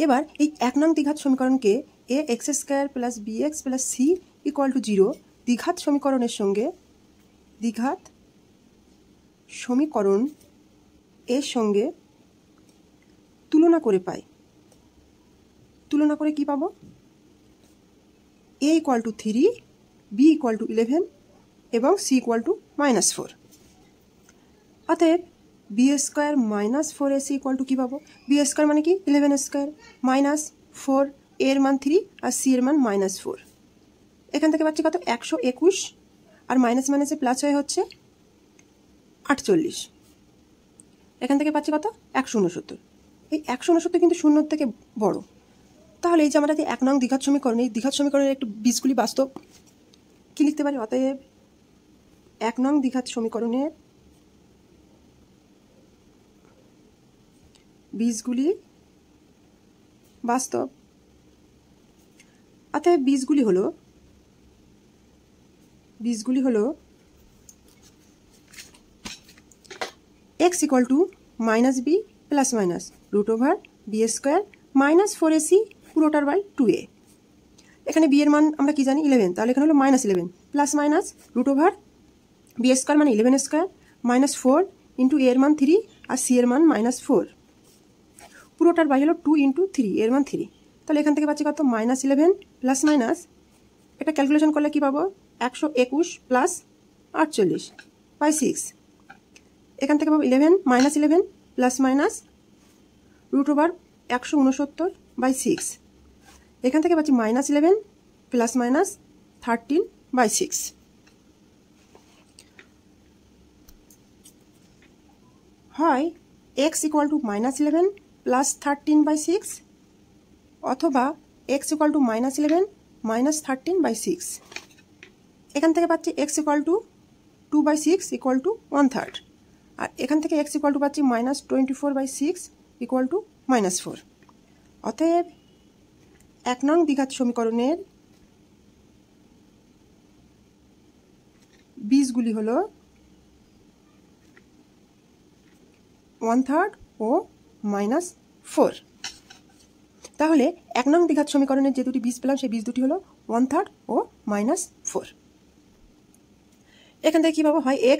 এবার এই 1 নং দ্বিঘাত সমীকরণকে ax² + bx + c = 0 দ্বিঘাত সমীকরণের সঙ্গে দ্বিঘাত সমীকরণ এর সঙ্গে তুলনা করে পাই। তুলনা করে কি পাবো? a = 3, b = 11 এবং c = -4। অতএব b² - 4ac = কি পাবো? b² মানে কি 11² -4 এর মান 3 আর c এর মান -4। এখান থেকে পাচ্ছি কত? 121 আর মাইনাস মাইনাসে প্লাস হয়ে হচ্ছে 48। এখান থেকে পাচ্ছি কত? 169। এই 169 কিন্তু শূন্যর থেকে বড়। তাহলে এই যে আমরা যে 1 নং দ্বিঘাত সমীকরণ, এই দ্বিঘাত সমীকরণের একটু বীজগুলি বাস্তব কি লিখতে পারি? অতএব 1 নং দ্বিঘাত সমীকরণের বীজগুলি বাস্তব। অতএব বীজগুলি হলো x = -b ± √b² - 4ac পুরোটার বাই 2a। এখানে b এর মান আমরা কি জানি? 11, তাহলে এখানে হলো -11 প্লাস মাইনাস √b² মানে 11² -4 ইন্টু a এর মান 3 আর c এর মান -4 পুরোটার বাই হলো 2 × 3 এর মান 3। তাহলে এখান থেকে পাচ্ছি কত? -11 প্লাস মাইনাস, এটা ক্যালকুলেশন করলে কি পাবো? 121 প্লাস 48 বাই 6। এখান থেকে পাবো 11 প্লাস মাইনাস √169 বাই 6। এখান থেকে পাচ্ছি -11 প্লাস মাইনাস 13 বাই 6। হয় x = -11 প্লাস 13 বাই 6 অথবা x = -11 মাইনাস 13 বাই 6। এখান থেকে পাচ্ছি x = 2/6 = 1/3 আর এখান থেকে x = পাচ্ছি -24/6 = -4। অতএব 1 নং দ্বিঘাত সমীকরণের বীজগুলি হলো 1/3 ও -4। তাহলে 1 নং দ্বিঘাত সমীকরণের যে দুটি বীজ পেলাম সেই বীজ দুটি হলো 1/3 ও -4। এখান থেকে কি পাবো? হয় x